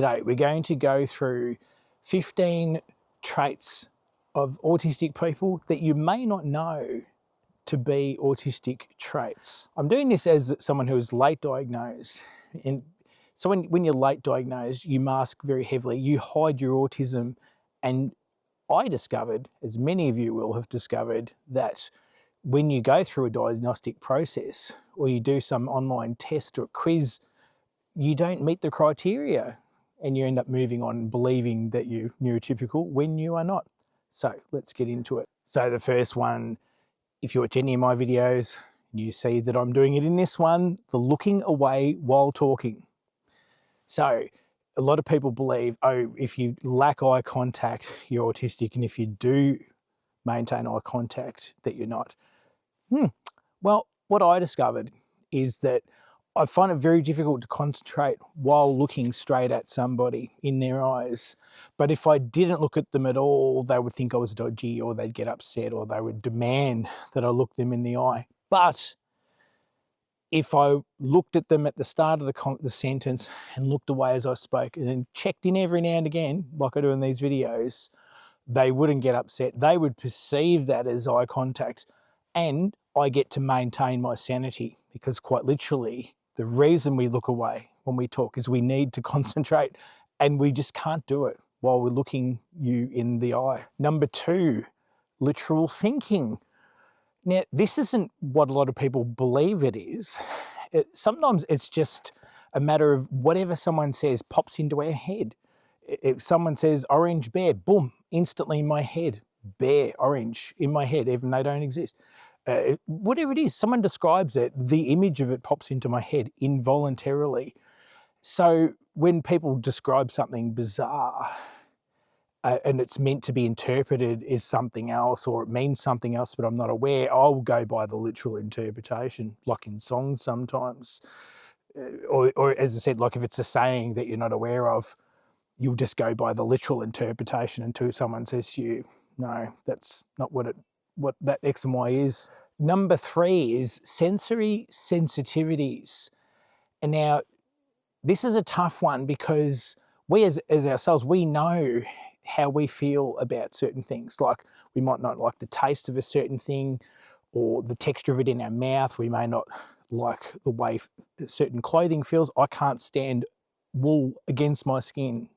today we're going to go through 15 traits of autistic people that you may not know to be autistic traits. I'm doing this as someone who is late diagnosed. And so when you're late diagnosed, you mask very heavily, you hide your autism. And I discovered, as many of you will have discovered, that when you go through a diagnostic process or you do some online test or quiz, you don't meet the criteria and you end up moving on believing that you're neurotypical when you are not. So let's get into it. So the first one, if you watch any of my videos, you see that I'm doing it in this one, the looking away while talking. So a lot of people believe, oh, if you lack eye contact, you're autistic, and if you do maintain eye contact, that you're not. Well, what I discovered is that I find it very difficult to concentrate while looking straight at somebody in their eyes. But if I didn't look at them at all, they would think I was dodgy, or they'd get upset, or they would demand that I look them in the eye. But if I looked at them at the start of the sentence and looked away as I spoke and then checked in every now and again, like I do in these videos, they wouldn't get upset. They would perceive that as eye contact, and I get to maintain my sanity, because quite literally, the reason we look away when we talk is we need to concentrate, and we just can't do it while we're looking you in the eye. Number 2, literal thinking. Now, this isn't what a lot of people believe it is. Sometimes it's just a matter of whatever someone says pops into our head. If someone says orange bear, boom, instantly in my head, bear, orange, in my head, even though they don't exist. Whatever it is, someone describes it, the image of it pops into my head involuntarily. So when people describe something bizarre, and it's meant to be interpreted as something else, or it means something else, but I'm not aware, I'll go by the literal interpretation, like in songs sometimes. Or as I said, like if it's a saying that you're not aware of, you'll just go by the literal interpretation until someone says to you, no, that's not what that X and Y is. Number 3 is sensory sensitivities. And now, this is a tough one, because we as ourselves, we know how we feel about certain things. Like we might not like the taste of a certain thing or the texture of it in our mouth. We may not like the way certain clothing feels. I can't stand wool against my skin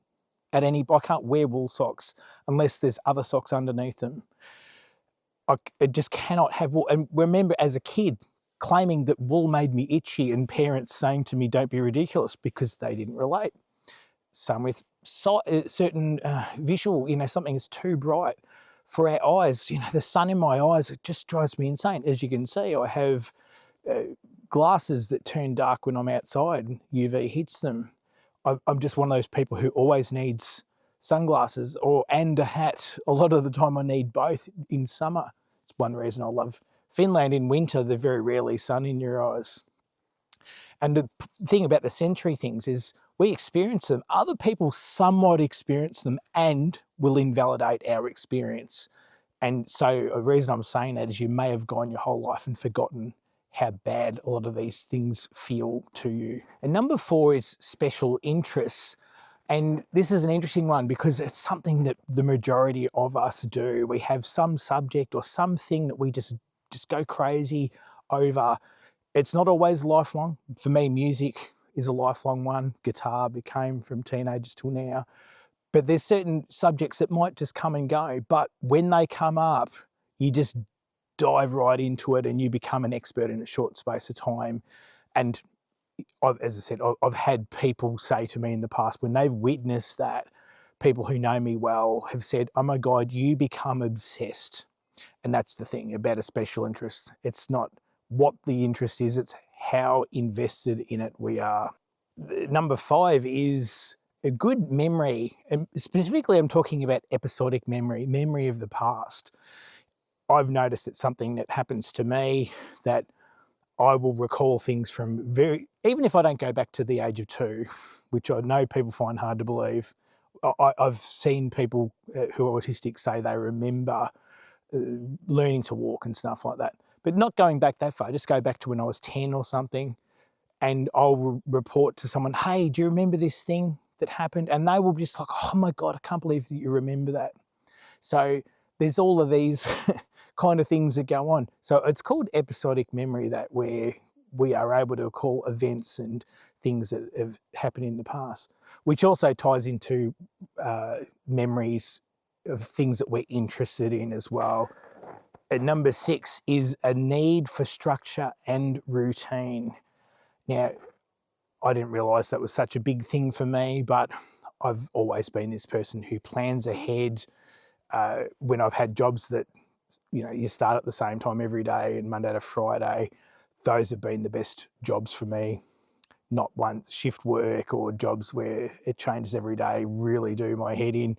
I can't wear wool socks unless there's other socks underneath them. I just cannot have wool. And remember, as a kid, claiming that wool made me itchy, and parents saying to me, don't be ridiculous, because they didn't relate. Same with certain visual, something is too bright for our eyes. The sun in my eyes, it just drives me insane. As you can see, I have glasses that turn dark when I'm outside and UV hits them. I'm just one of those people who always needs sunglasses and a hat. A lot of the time I need both in summer. It's one reason I love Finland. In winter, there's very rarely sun in your eyes. And the thing about the sensory things is we experience them. Other people somewhat experience them and will invalidate our experience. And so the reason I'm saying that is you may have gone your whole life and forgotten how bad a lot of these things feel to you. And number 4 is special interests. And this is an interesting one, because it's something that the majority of us do. We have some subject or something that we just go crazy over. It's not always lifelong. For me, music is a lifelong one. Guitar became from teenagers till now. But there's certain subjects that might just come and go. But when they come up, you just dive right into it and you become an expert in a short space of time. And as I said, I've had people say to me in the past, when they've witnessed that, people who know me well have said, oh my God, you become obsessed. And that's the thing about a special interest. It's not what the interest is, it's how invested in it we are. Number 5 is a good memory. And specifically, I'm talking about episodic memory of the past. I've noticed it's something that happens to me, that I will recall things from even if I don't go back to the age of 2, which I know people find hard to believe. I've seen people who are autistic say they remember learning to walk and stuff like that. But not going back that far, just go back to when I was 10 or something, and I'll report to someone, hey, do you remember this thing that happened, and they were just like, oh my God, I can't believe that you remember that. So there's all of these kind of things that go on. So it's called episodic memory, that where we are able to recall events and things that have happened in the past, which also ties into memories of things that we're interested in as well. And number 6 is a need for structure and routine. Now, I didn't realise that was such a big thing for me, but I've always been this person who plans ahead. When I've had jobs that, you start at the same time every day and Monday to Friday, those have been the best jobs for me. Not one shift work or jobs where it changes every day really do my head in.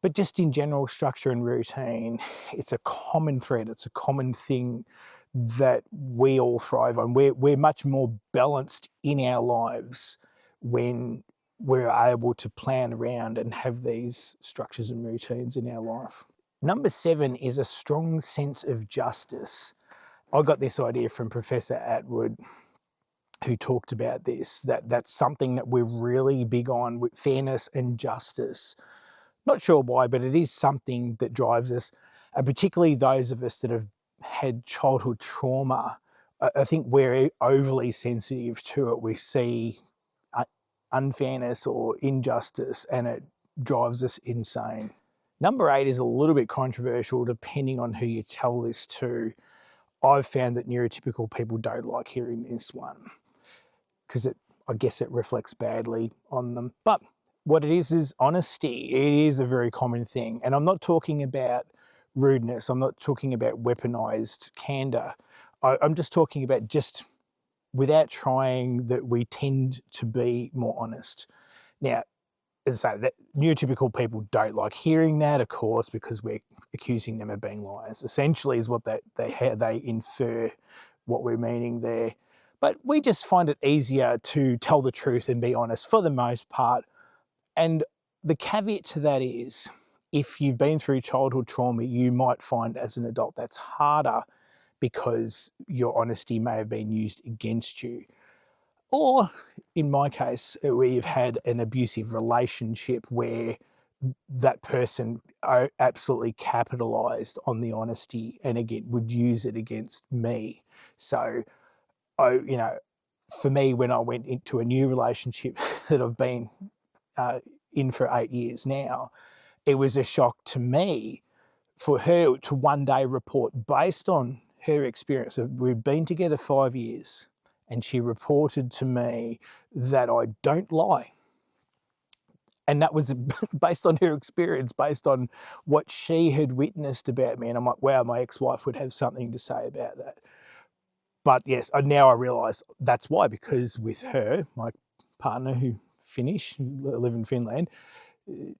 But just in general, structure and routine, it's a common thread. It's a common thing that we all thrive on. We're much more balanced in our lives when we're able to plan around and have these structures and routines in our life. Number 7 is a strong sense of justice. I got this idea from Professor Atwood, who talked about this, that's something that we're really big on, with fairness and justice. Not sure why, but it is something that drives us, and particularly those of us that have had childhood trauma. I think we're overly sensitive to it. We see unfairness or injustice and it drives us insane. Number 8 is a little bit controversial depending on who you tell this to. I've found that neurotypical people don't like hearing this one because I guess it reflects badly on them. But what it is honesty. It is a very common thing. And I'm not talking about rudeness. I'm not talking about weaponized candor. I'm just talking about just without trying, that we tend to be more honest. Now, as I say, that neurotypical people don't like hearing that, of course, because we're accusing them of being liars. Essentially is what they infer what we're meaning there. But we just find it easier to tell the truth and be honest for the most part. And the caveat to that is, if you've been through childhood trauma, you might find as an adult that's harder because your honesty may have been used against you. Or in my case, where you've had an abusive relationship where that person absolutely capitalised on the honesty and again would use it against me. So, for me, when I went into a new relationship that I've been in for 8 years now, it was a shock to me for her to one day report, based on her experience. We've been together 5 years, and she reported to me that I don't lie. And that was based on her experience, based on what she had witnessed about me. And I'm like, wow, my ex-wife would have something to say about that. But yes, now I realise that's why, because with her, my partner who Finnish, who live in Finland,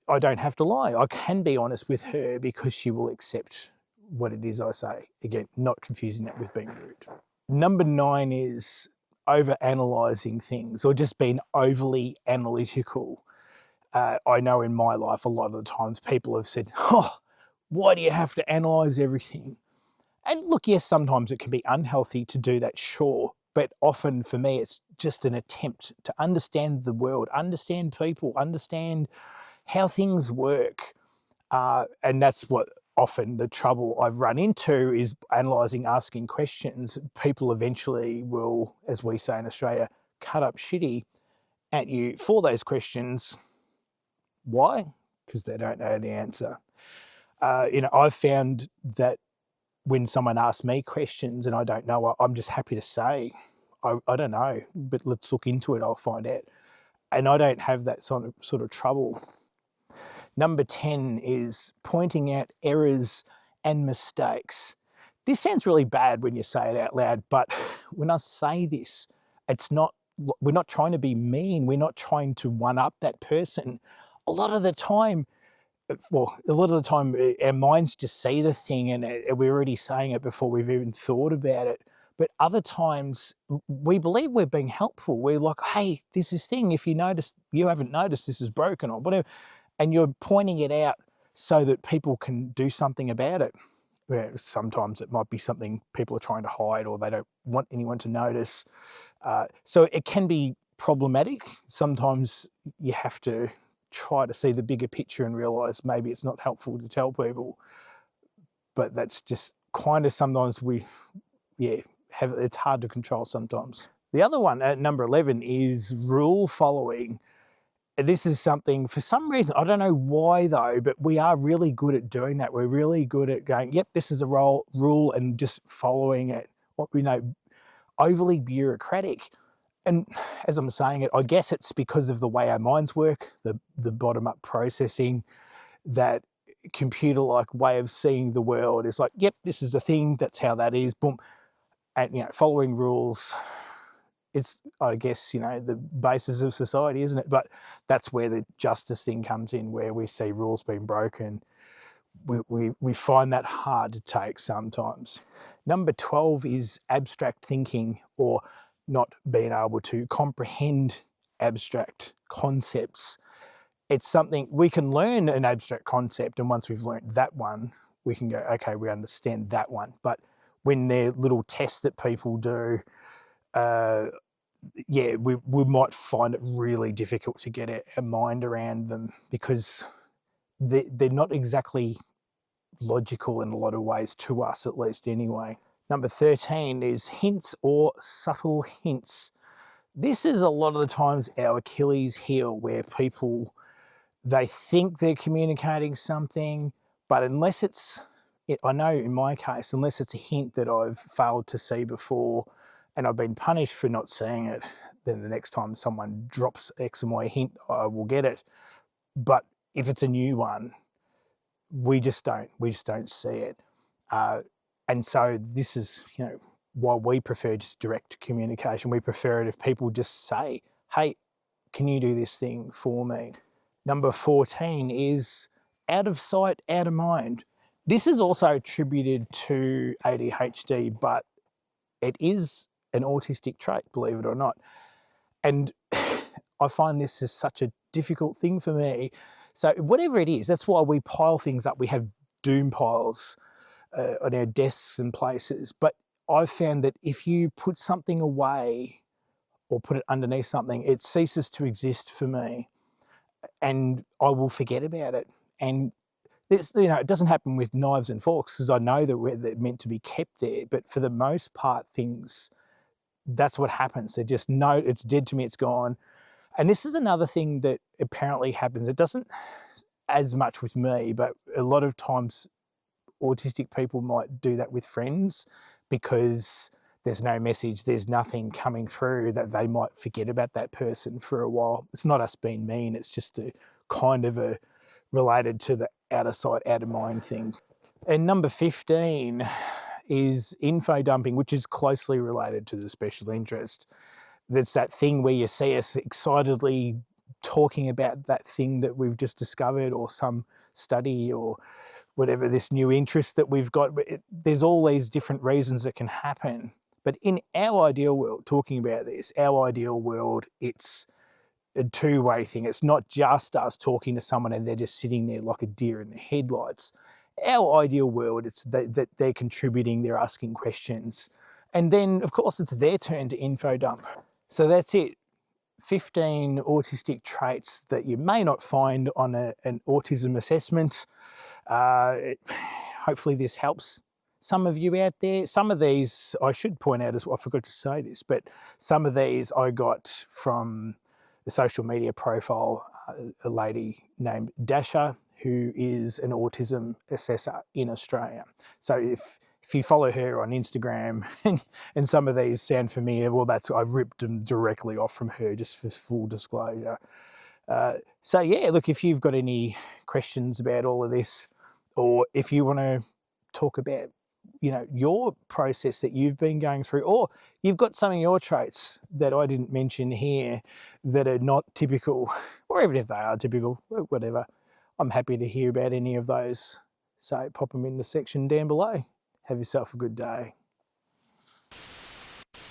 I don't have to lie. I can be honest with her because she will accept what it is I say. Again, not confusing that with being rude. Number 9 is over-analysing things, or just being overly analytical. I know in my life a lot of the times people have said, oh, why do you have to analyse everything? And look, yes, sometimes it can be unhealthy to do that, sure. But often for me, it's just an attempt to understand the world, understand people, understand how things work. And that's what often the trouble I've run into is analysing, asking questions. People eventually will, as we say in Australia, cut up shitty at you for those questions. Why? Because they don't know the answer. I've found that when someone asks me questions and I don't know, I'm just happy to say, I don't know, but let's look into it, I'll find out. And I don't have that sort of trouble. Number 10 is pointing out errors and mistakes. This sounds really bad when you say it out loud, but when I say this, we're not trying to be mean. We're not trying to one-up that person. A lot of the time, our minds just see the thing and we're already saying it before we've even thought about it. But other times we believe we're being helpful. We're like, hey, this is thing. If you haven't noticed, this is broken or whatever. And you're pointing it out so that people can do something about it. Sometimes it might be something people are trying to hide or they don't want anyone to notice. So it can be problematic. Sometimes you have to try to see the bigger picture and realise maybe it's not helpful to tell people. But that's just kind of sometimes it's hard to control sometimes. The other one at number 11 is rule following. This is something, for some reason, I don't know why though, but we are really good at doing that. We're really good at going, yep, this is a rule, and just following it. Overly bureaucratic. And as I'm saying it, I guess it's because of the way our minds work, the bottom-up processing, that computer-like way of seeing the world is like, yep, this is a thing, that's how that is, boom. And, following rules, it's, I guess, the basis of society, isn't it? But that's where the justice thing comes in, where we see rules being broken. We find that hard to take sometimes. Number 12 is abstract thinking, or not being able to comprehend abstract concepts. It's something we can learn, an abstract concept, and once we've learned that one, we can go, okay, we understand that one. But when they're little tests that people do, we might find it really difficult to get our mind around them, because they're not exactly logical in a lot of ways, to us at least anyway. Number 13 is hints or subtle hints. This is a lot of the times our Achilles heel, where people, they think they're communicating something, but unless it's, I know in my case, unless it's a hint that I've failed to see before and I've been punished for not seeing it, then the next time someone drops X and Y hint, I will get it. But if it's a new one, we just don't see it. And so this is, why we prefer just direct communication. We prefer it if people just say, hey, can you do this thing for me? Number 14 is out of sight, out of mind. This is also attributed to ADHD, but it is an autistic trait, believe it or not. And I find this is such a difficult thing for me. So whatever it is, that's why we pile things up. We have doom piles on our desks and places. But I've found that if you put something away or put it underneath something, it ceases to exist for me, and I will forget about it. And this, it doesn't happen with knives and forks, because I know that they're meant to be kept there. But for the most part, things, that's what happens. They just know it's dead to me, it's gone. And this is another thing that apparently happens. It doesn't as much with me, but a lot of times autistic people might do that with friends, because there's no message, there's nothing coming through, that they might forget about that person for a while. It's not us being mean, it's just a kind of a related to the out of sight, out of mind thing. And number 15 is info dumping, which is closely related to the special interest. There's that thing where you see us excitedly talking about that thing that we've just discovered, or some study, or whatever, this new interest that we've got. There's all these different reasons that can happen. But in our ideal world, talking about this, our ideal world, it's a two-way thing. It's not just us talking to someone and they're just sitting there like a deer in the headlights. Our ideal world, it's that they're contributing, they're asking questions. And then, of course, it's their turn to info dump. So that's it. 15 autistic traits that you may not find on an autism assessment. Hopefully this helps some of you out there. Some of these, I should point out as well, I forgot to say this, but some of these I got from the social media profile, a lady named Dasha, who is an autism assessor in Australia. So if you follow her on Instagram and some of these sound familiar, well, I ripped them directly off from her, just for full disclosure. So yeah, look, if you've got any questions about all of this, or if you want to talk about, your process that you've been going through, or you've got some of your traits that I didn't mention here that are not typical, or even if they are typical, whatever, I'm happy to hear about any of those. So pop them in the section down below. Have yourself a good day.